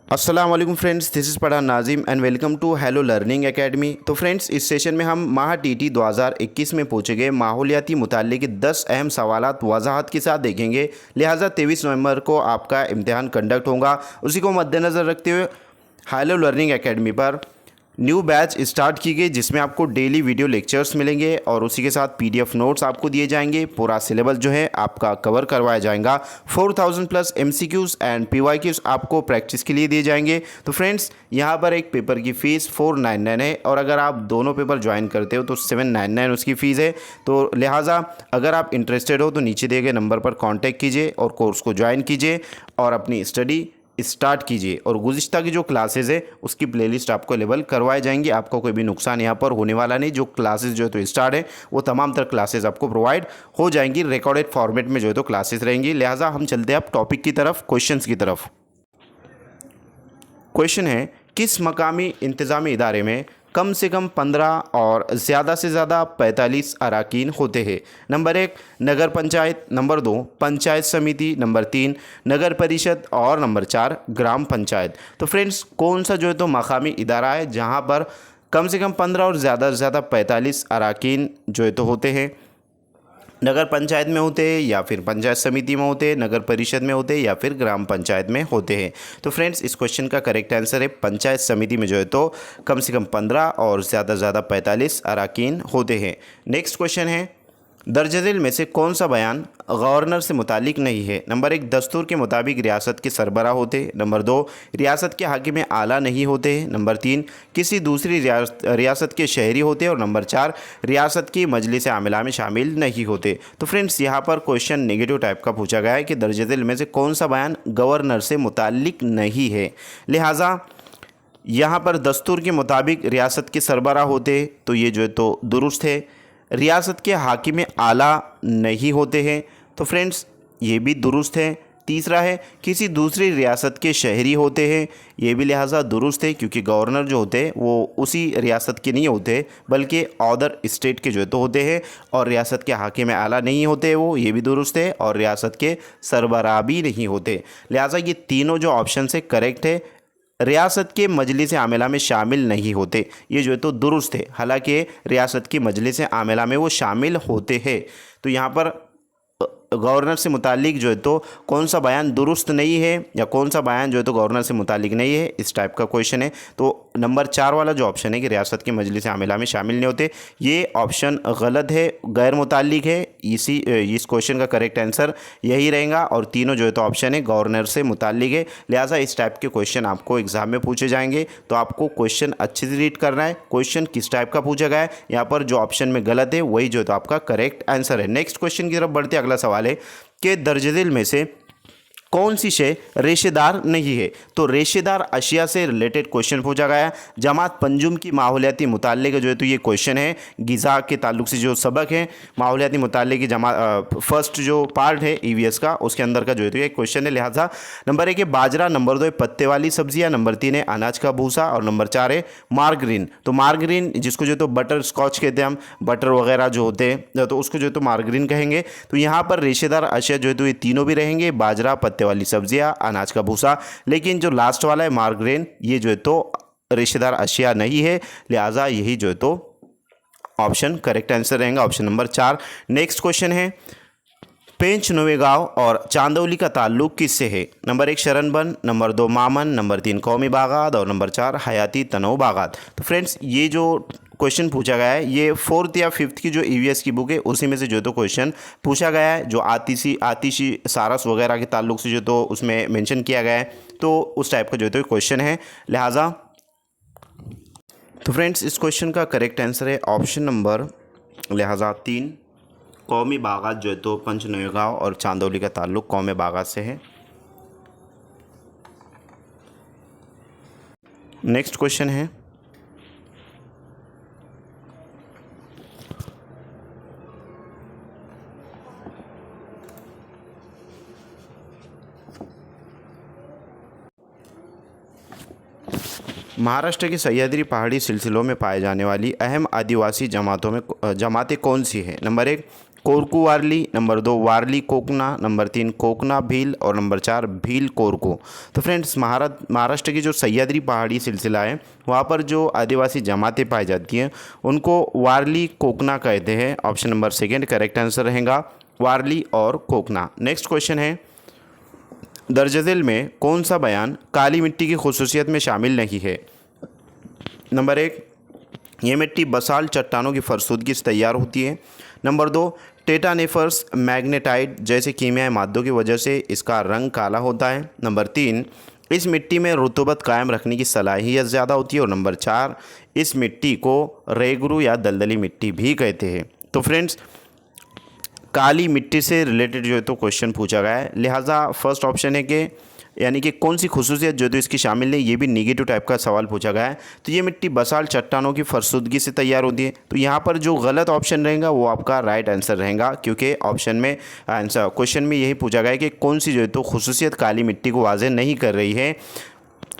अस्सलाम वालेकुम friends, this is Pathan Nazim and welcome to hello learning academy. तो फ्रेंड्स, इस सेशन में हम माह टीटी 2021 में पूछे गए माहौलियाती मुताल्लिक़ 10 अहम सवालात वज़ाहत के साथ देखेंगे। लिहाजा 23 नवंबर को आपका इम्तिहान कंडक्ट होगा। उसी को मद्देनज़र रखते हुए हेलो लर्निंग एकेडमी पर न्यू बैच स्टार्ट की गई, जिसमें आपको डेली वीडियो लेक्चर्स मिलेंगे और उसी के साथ पीडीएफ नोट्स आपको दिए जाएंगे। पूरा सिलेबस जो है आपका कवर करवाया जाएगा। 4000 प्लस एमसीक्यूज़ एंड पीवाईक्यूज़ आपको प्रैक्टिस के लिए दिए जाएंगे। तो फ्रेंड्स, यहाँ पर एक पेपर की फ़ीस 499 है और अगर आप दोनों पेपर ज्वाइन करते हो तो 799 उसकी फ़ीस है। तो लिहाजा अगर आप इंटरेस्टेड हो तो नीचे दिए गए नंबर पर कॉन्टैक्ट कीजिए और कोर्स को ज्वाइन कीजिए और अपनी स्टडी स्टार्ट कीजिए। और गुज़िश्ता की जो क्लासेस है उसकी प्लेलिस्ट आपको अवेलेबल करवाए जाएंगी। आपको कोई भी नुकसान यहाँ पर होने वाला नहीं। जो क्लासेस जो है तो स्टार्ट है वो तमाम तरह क्लासेस आपको प्रोवाइड हो जाएंगी। रिकॉर्डेड फॉर्मेट में जो है तो क्लासेस रहेंगी। लिहाजा हम चलते हैं अब टॉपिक की तरफ, क्वेश्चंस की तरफ। क्वेश्चन है, किस मकामी इंतज़ामी इदारे में कम से कम 15 और ज़्यादा से ज़्यादा 45 अरकान होते हैं? नंबर 1 नगर पंचायत, नंबर 2 पंचायत समिति, नंबर 3 नगर परिषद और नंबर 4 ग्राम पंचायत। तो फ्रेंड्स, कौन सा जो है तो मकामी इदारा है जहां पर कम से कम 15 और ज़्यादा से ज़्यादा 45 अरकान जो है तो होते हैं? नगर पंचायत में होते हैं या फिर पंचायत समिति में होते हैं, नगर परिषद में होते हैं या फिर ग्राम पंचायत में होते हैं? तो फ्रेंड्स, इस क्वेश्चन का करेक्ट आंसर है पंचायत समिति में जो है तो कम से कम 15 और ज़्यादा से ज़्यादा 45 अरकान होते हैं। नेक्स्ट क्वेश्चन है, दर्जदिल में से कौन सा बयान गवर्नर से मुतालिक नहीं है? नंबर 1 दस्तूर के मुताबिक रियासत के सरबराह होते हैं, नंबर 2 रियासत के हाकिम आला नहीं होते हैं, नंबर 3 किसी दूसरी रियासत के शहरी होते हैं और नंबर 4 रियासत की मजलिस आमिला में शामिल नहीं होते। तो फ्रेंड्स, यहाँ पर क्वेश्चन नेगेटिव टाइप का पूछा गया है कि दर्जदिल में से कौन सा बयान गवर्नर से मुतालिक नहीं है। लिहाजा यहाँ पर दस्तूर के मुताबिक रियासत के सरबराह होते, तो ये जो है तो दुरुस्त है। रियासत के हाकिम आला नहीं होते हैं, तो फ्रेंड्स ये भी दुरुस्त है। तीसरा है किसी दूसरी रियासत के शहरी होते हैं, ये भी लिहाजा दुरुस्त है, क्योंकि गवर्नर जो होते हैं वो उसी रियासत के नहीं होते बल्कि अदर स्टेट के जो है तो होते हैं। और रियासत के हाकिम आला नहीं होते वो, ये भी दुरुस्त है। और रियासत के सरबराह भी नहीं होते। लिहाजा ये तीनों जो ऑप्शन है करेक्ट है। रियासत के मजलिस आमिला में शामिल नहीं होते, ये जो है तो दुरुस्त है। हालांकि रियासत की मजलिस आमिला में वो शामिल होते हैं। तो यहाँ पर गवर्नर से मुतालिक जो है तो कौन सा बयान दुरुस्त नहीं है या कौन सा बयान जो है तो गवर्नर से मुतालिक नहीं है, इस टाइप का क्वेश्चन है। तो नंबर 4 वाला जो ऑप्शन है कि रियासत की मजलिस आमिला में शामिल नहीं होते, ये ऑप्शन गलत है, गैर मुतालिक है। इस क्वेश्चन का करेक्ट आंसर यही रहेगा। और तीनों जो है तो ऑप्शन है गवर्नर से मुतालिक है। लिहाजा इस टाइप के क्वेश्चन आपको एग्जाम में पूछे जाएंगे, तो आपको क्वेश्चन अच्छे से रीड करना है। क्वेश्चन किस टाइप का पूछा गया है, यहाँ पर जो ऑप्शन में गलत है वही जो है तो आपका करेक्ट आंसर है। नेक्स्ट क्वेश्चन की तरफ बढ़ते, अगला सवाल है कि दर्जदिल में से कौन सी शे रेशेदार नहीं है? तो रेशेदार अशिया से रिलेटेड क्वेश्चन पूछा गया है। जमात पंजुम की माहौलियाती मुताल्ले का जो है तो ये क्वेश्चन है। गिज़ा के ताल्लुक से जो सबक है माहौलियाती मुताल्ले की फर्स्ट जो पार्ट है ईवीएस का, उसके अंदर का जो है तो ये क्वेश्चन है। लिहाजा नंबर 1 है बाजरा, नंबर 2 है पत्ते वाली सब्जियां, नंबर 3 है अनाज का भूसा और नंबर 4 है मार्गरीन। तो मार्गरीन जिसको जो है तो बटर स्कॉच कहते हैं हम, बटर वगैरह जो होते हैं तो उसको जो है तो मार्गरीन कहेंगे। तो यहाँ पर रेशेदार अशिया जो है तो ये तीनों भी रहेंगे, बाजरा, पत्ते वाली सब्जियां, अनाज का भूसा। लेकिन जो लास्ट वाला है मार्गरेन, ये जो है तो रेशेदार अशिया नहीं है। लिहाजा यही जो है तो ऑप्शन करेक्ट आंसर रहेगा, ऑप्शन नंबर 4। नेक्स्ट क्वेश्चन है, पेंच नवेगांव और चांदौली का ताल्लुक किससे है? नंबर 1 शरणबन, नंबर 2 मामन, नंबर 3 कौमी बागात और नंबर 4 हयाती तनोव बागात। तो फ्रेंड्स, ये जो क्वेश्चन पूछा गया है ये 4th या 5th की जो ईवीएस की बुक है उसी में से जो तो क्वेश्चन पूछा गया है। जो आतिशी सारस वगैरह के ताल्लुक से जो तो उसमें मेंशन किया गया है, तो उस टाइप का जो तो क्वेश्चन है। लिहाजा तो फ्रेंड्स, इस क्वेश्चन का करेक्ट आंसर है ऑप्शन नंबर लिहाजा 3 कौमी बागात जो है तो पंच नवेगांव और चांदौली का ताल्लुक कौमी बागात से है। नेक्स्ट क्वेश्चन है, महाराष्ट्र की सह्याद्री पहाड़ी सिलसिलों में पाए जाने वाली अहम आदिवासी जमातें कौन सी हैं? नंबर 1 कोरकू वारली, नंबर 2 वारली कोकना, नंबर 3 कोकना भील और नंबर 4 भील कोरकू। तो फ्रेंड्स महाराष्ट्र की जो सह्याद्री पहाड़ी सिलसिला है वहाँ पर जो आदिवासी जमातें पाई जाती हैं उनको वारली कोकना कहते हैं। Option number second correct answer रहेगा वारली और कोकना। नेक्स्ट क्वेश्चन है, दर्ज झेल में कौन सा बयान काली मिट्टी की खुसूसियत में शामिल नहीं है? नंबर 1, ये मिट्टी बसाल्ट चट्टानों की फरसुदगी से तैयार होती है। नंबर 2, टेटानेफर्स मैग्नेटाइट जैसे कीमियाई मादों की वजह से इसका रंग काला होता है। नंबर 3, इस मिट्टी में रुतूबत कायम रखने की सलाहियत ज़्यादा होती है। और नंबर 4, इस मिट्टी को रेगरू या दलदली मिट्टी भी कहते हैं। तो फ्रेंड्स काली मिट्टी से रिलेटेड जो है तो क्वेश्चन पूछा गया है, लिहाजा फर्स्ट ऑप्शन है कि यानी कि कौन सी खुसूसियत जो तो इसकी शामिल है, ये भी नेगेटिव टाइप का सवाल पूछा गया है। तो ये मिट्टी बसाल्ट चट्टानों की फरसुदगी से तैयार होती है। तो यहाँ पर जो गलत ऑप्शन रहेगा वो आपका राइट आंसर रहेगा, क्योंकि ऑप्शन में आंसर क्वेश्चन में यही पूछा गया है कि कौन सी जो है तो खुसूसियत काली मिट्टी को वाज़ेह नहीं कर रही है,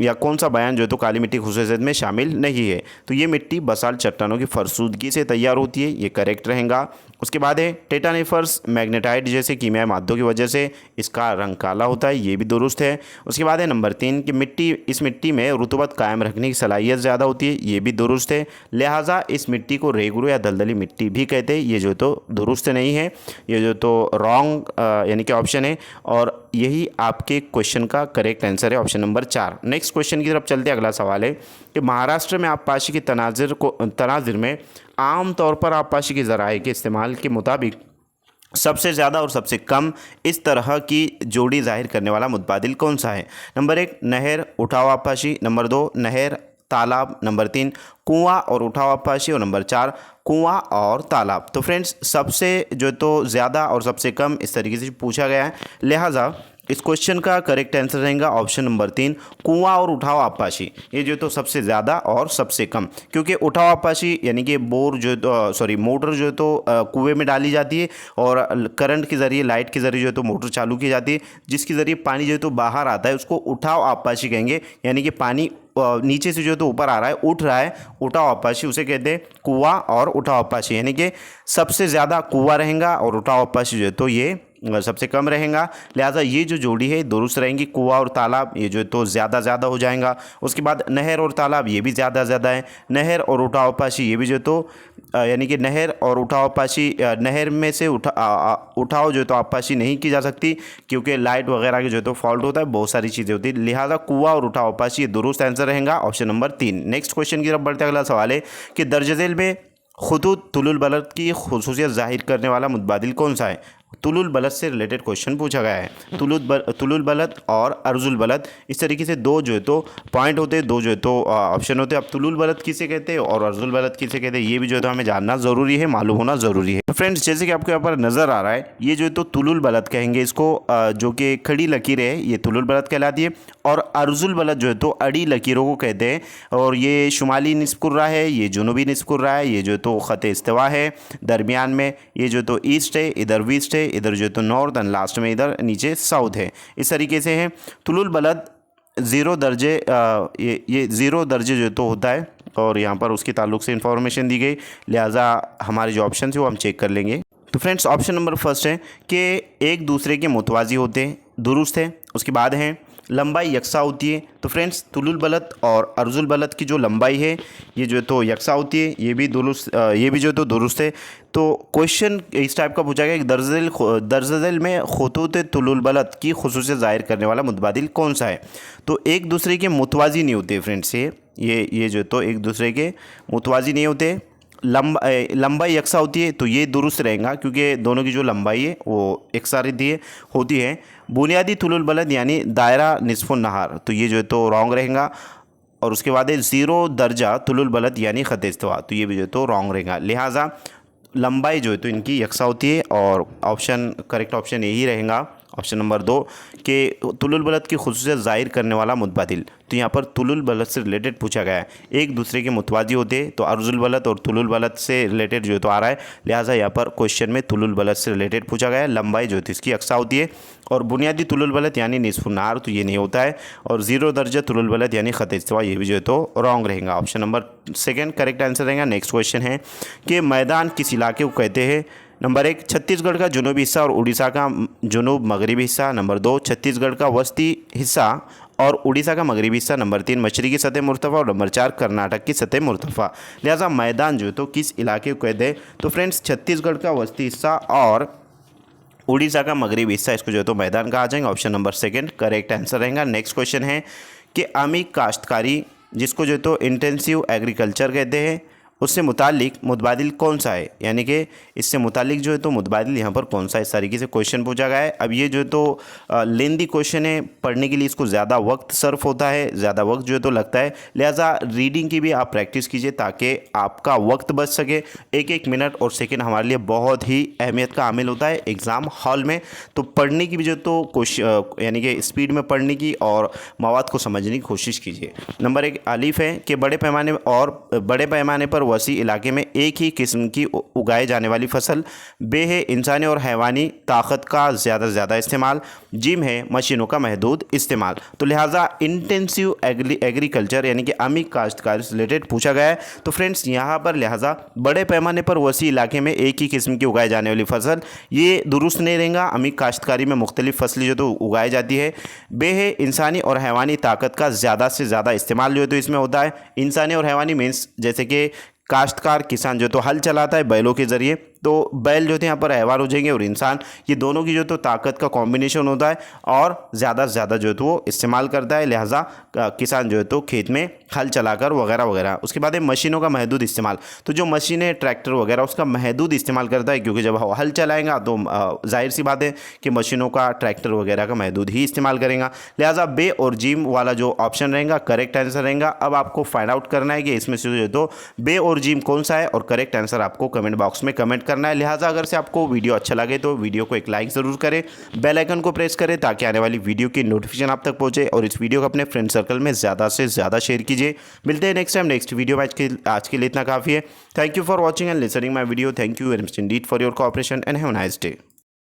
या कौन सा बयान जो है तो काली मिट्टी खुसूसियत में शामिल नहीं है। तो ये मिट्टी बसाल्ट चट्टानों की फरसुदगी से तैयार होती है, ये करेक्ट रहेगा। उसके बाद है टेटानेफर्स मैग्नेटाइट जैसे कीमियाई मादों की वजह से इसका रंग काला होता है, ये भी दुरुस्त है। उसके बाद है नंबर 3 कि इस मिट्टी में रुतूबत कायम रखने की सलाहियत ज़्यादा होती है, ये भी दुरुस्त है। लिहाजा इस मिट्टी को रेगरू या दलदली मिट्टी भी कहते हैं, ये जो तो दुरुस्त नहीं है, ये जो तो रॉन्ग यानी कि ऑप्शन है। और यही आपके क्वेश्चन का करेक्ट आंसर है, ऑप्शन नंबर 4। नेक्स्ट क्वेश्चन की तरफ चलते हैं। अगला सवाल है कि महाराष्ट्र में आबपाशी के तनाजिर में आम तौर पर आबपाशी की ज़राए के इस्तेमाल के मुताबिक सबसे ज़्यादा और सबसे कम इस तरह की जोड़ी जाहिर करने वाला मुतबादिल कौन सा है? नंबर 1 नहर उठाव आबपाशी, नंबर 2 नहर तालाब, नंबर 3 कुआं और उठाव आबपाशी और नंबर 4 कुआं और तालाब। तो फ्रेंड्स सबसे जो तो ज़्यादा और सबसे कम इस तरीके से पूछा गया है, लिहाजा इस क्वेश्चन का करेक्ट आंसर रहेगा ऑप्शन नंबर 3 कुआं और उठाव आबपाशी। ये जो तो सबसे ज़्यादा और सबसे कम, क्योंकि उठाव आबपाशी यानी कि बोर जो तो मोटर जो तो कुएं में डाली जाती है और करंट के ज़रिए लाइट के ज़रिए जो तो मोटर चालू की जाती है, जिसके ज़रिए पानी जो तो बाहर आता है उसको उठाव आबपाशी कहेंगे। यानी कि पानी नीचे से जो तो ऊपर आ रहा है, उठ रहा है, उठाव आबपाशी उसे कहते हैं कुआं और उठाव आबपाशी। यानी कि सबसे ज़्यादा कुआं रहेगा और उठाव आबपाशी जो है तो ये सबसे कम रहेगा। लिहाजा ये जो जोड़ी है दुरुस्त रहेंगी, कुआं और तालाब ये जो तो ज़्यादा हो जाएगा। उसके बाद नहर और तालाब ये भी ज़्यादा है। नहर और उठाव आबपाशी ये भी जो तो यानी कि नहर और उठाव आबपाशी, नहर में से उठाव जो तो आबपाशी नहीं की जा सकती, क्योंकि लाइट वगैरह की जो तो फॉल्ट होता है, बहुत सारी चीज़ें होती है। लिहाजा कुआं और उठाव आबपाशी ये दुरुस्त आंसर रहेगा, ऑप्शन नंबर 3। नेक्स्ट क्वेश्चन की तरफ बढ़ते अगला सवाल है कि दर्ज झेल में खुतूत तुलुल बलद की खुसूसियत जाहिर करने वाला मुतबादिल कौन सा है? तुलुल बलद से रिलेटेड क्वेश्चन पूछा गया है। तुलुल बलद और अर्जुल बलद, इस तरीके से दो जो है तो पॉइंट होते हैं, दो जो है तो ऑप्शन होते हैं। अब तुलुल बलद किसे कहते हैं और अर्जुल बलद किसे कहते हैं, ये भी जो है तो हमें जानना ज़रूरी है, मालूम होना ज़रूरी है। तो फ्रेंड्स जैसे कि आपको यहाँ पर नज़र आ रहा है, ये जो है तो तुलुल बलद कहेंगे इसको, जो कि खड़ी लकीर है ये तुलुल बलद कहलाती है। और अर्जुल बलद जो है तो अड़ी लकीरों को कहते हैं, और ये शुमाली निस्फ़ कुर्रा है, ये जुनूबी निस्फ़ कुर्रा है, ये जो तो ख़त इस्तिवा है दरमियान में, ये जो तो ईस्ट है, इधर वेस्ट है, इधर जो तो नॉर्थ, एंड लास्ट में इधर नीचे साउथ है। इस तरीके से है। तुलुल बलद 0 दर्जे, ये 0 दर्जे जो तो होता है, और यहाँ पर उसके ताल्लुक से इंफॉर्मेशन दी गई, लिहाजा हमारे जो ऑप्शन है वो हम चेक कर लेंगे। तो फ्रेंड्स ऑप्शन नंबर फर्स्ट है कि एक दूसरे के मुतवाज़ी होते हैं, दुरुस्त है। उसके बाद है लंबाई यकसा होती है। तो फ्रेंड्स तुलुल बलद और अर्जुल बलद की जो लंबाई है ये जो तो यकसा होती है, ये भी दुरुस्त, ये भी जो तो दुरुस्त है। तो क्वेश्चन इस टाइप का पूछा गया कि दर्ज झेल में खुतूत तुलुल बलद की खुसूसियत जाहिर करने वाला मुतबादिल कौन सा है? तो एक दूसरे के मुतवाज़ी नहीं होते फ्रेंड्स, ये जो तो एक दूसरे के मुतवाज़ी नहीं होते। लंबाई यकसा होती है, तो ये दुरुस्त रहेगा, क्योंकि दोनों की जो लंबाई है वो एकसारती होती है। बुनियादी तुलुल बलद यानी दायरा निस्फ़ुन नहार, तो ये जो है तो रॉन्ग रहेगा। और उसके बाद है 0 दर्जा तुलुल बलद यानी ख़त इस्तिवा, तो ये भी जो है तो रॉन्ग रहेगा। लिहाजा लंबाई जो है तो इनकी यकसा होती है, और ऑप्शन करेक्ट ऑप्शन यही रहेगा, ऑप्शन नंबर 2 कि तुलुल बलद की खुसूसियत ज़ाहिर करने वाला मुतबादिल। तो यहाँ पर तुलुल बलद से रिलेटेड पूछा गया है, एक दूसरे के मुतवाज़ी होते, तो अर्जुल बलद और तुलुल बलद से रिलेटेड जो तो आ रहा है, लिहाजा यहाँ पर क्वेश्चन में तुलुल बलद से रिलेटेड पूछा गया है। लंबाई जो है इसकी यकसा होती है, और बुनियादी तुलुल बलद यानी निस्फ़ुन नहार, तो ये नहीं होता है। और 0 दर्जा तुलुल बलद यानी ख़त इस्तिवा, ये भी जो है तो रॉन्ग रहेगा, ऑप्शन नंबर 2 करेक्ट आंसर रहेगा। नेक्स्ट क्वेश्चन है कि मैदान किस इलाके को कहते हैं नंबर 1 छत्तीसगढ़ का जुनूबी हिस्सा और उड़ीसा का जुनूब मगरबी हिस्सा। नंबर 2 छत्तीसगढ़ का वस्ती हिस्सा और उड़ीसा का मगरबी हिस्सा। नंबर 3 मशरकी सतह मुर्तफ़ा और नंबर 4 कर्नाटक की सतह मुर्तफ़ा। लिहाजा मैदान जो है तो किस इलाके को कहते हैं? तो फ्रेंड्स छत्तीसगढ़ का वस्ती हिस्सा और उड़ीसा का मगरबी हिस्सा, इसको जो है तो मैदान कहा जाएंगे। ऑप्शन नंबर 2 करेक्ट आंसर रहेगा। नेक्स्ट क्वेश्चन है कि आमी काश्तकारी, जिसको जो है तो इंटेंसिव एग्रीकल्चर कहते हैं, उससे मुतालिक मुतबादिल कौन सा है? यानी कि इससे मुतालिक जो है तो मुतबादिल यहाँ पर कौन सा है, इस तरीके से क्वेश्चन पूछा गया है। अब ये जो है तो लेंदी क्वेश्चन है, पढ़ने के लिए इसको ज़्यादा वक्त सर्फ होता है, ज़्यादा वक्त जो है तो लगता है। लिहाजा रीडिंग की भी आप प्रैक्टिस कीजिए ताकि आपका वक्त बच सके। एक एक मिनट और सेकेंड हमारे लिए बहुत ही अहमियत का हामिल होता है एग्ज़ाम हॉल में। तो पढ़ने की भी जो तो कोशिश, यानी कि स्पीड में पढ़ने की और मवाद को समझने की कोशिश कीजिए। नंबर 1 आलिफ है कि बड़े पैमाने पर वसी इलाके में एक ही किस्म की उगाए जाने वाली फसल। बे है इंसानी और हैवानी ताकत का ज़्यादा से ज़्यादा इस्तेमाल। जिम है मशीनों का महदूद इस्तेमाल। तो लिहाजा इंटेंसिव एग्रीकल्चर यानी कि आमी काश्तकारी से रिलेटेड पूछा गया है। तो फ्रेंड्स यहाँ पर लिहाजा बड़े पैमाने पर वसी इलाके में एक ही किस्म की उगाई जाने वाली फसल, ये दुरुस्त नहीं रहेगा। आमी काश्तकारी में मुख्तलिफ फसलें जो तो उगाई जाती है। बे है इंसानी और हैवानी ताकत का ज़्यादा से ज़्यादा इस्तेमाल जो है तो इसमें होता है। इंसानी और हैवानी मीन्स जैसे कि काश्तकार किसान जो तो हल चलाता है बैलों के ज़रिए, तो बैल जो थे यहाँ पर हैवान हो जाएंगे और इंसान, ये दोनों की जो तो ताकत का कॉम्बिनेशन होता है और ज़्यादा से ज़्यादा जो है तो वो इस्तेमाल करता है। लिहाजा किसान जो है तो खेत में हल चलाकर वगैरह वगैरह। उसके बाद है मशीनों का महदूद इस्तेमाल। तो जो मशीनें ट्रैक्टर वगैरह उसका महदूद इस्तेमाल करता है, क्योंकि जब हल चलाएगा तो जाहिर सी बात है कि मशीनों का ट्रैक्टर वगैरह का महदूद ही इस्तेमाल करेगा। लिहाजा बे और जिम वाला जो ऑप्शन रहेगा करेक्ट आंसर रहेगा। अब आपको फाइंड आउट करना है कि इसमें से जो है तो बे और जिम कौन सा है, और करेक्ट आंसर आपको कमेंट बॉक्स में कमेंट करना है। लिहाजा अगर से आपको वीडियो अच्छा लगे तो वीडियो को एक लाइक ज़रूर करें, बेल आइकन को प्रेस करें ताकि आने वाली वीडियो की नोटिफिकेशन आप तक पहुंचे, और इस वीडियो को अपने फ्रेंड सर्कल में ज़्यादा से ज़्यादा शेयर कीजिए। मिलते हैं नेक्स्ट टाइम नेक्स्ट वीडियो में। आज के लिए इतना काफ़ी है। Thank you for watching and listening my video. Thank you very much Indeed for your cooperation and have a nice day.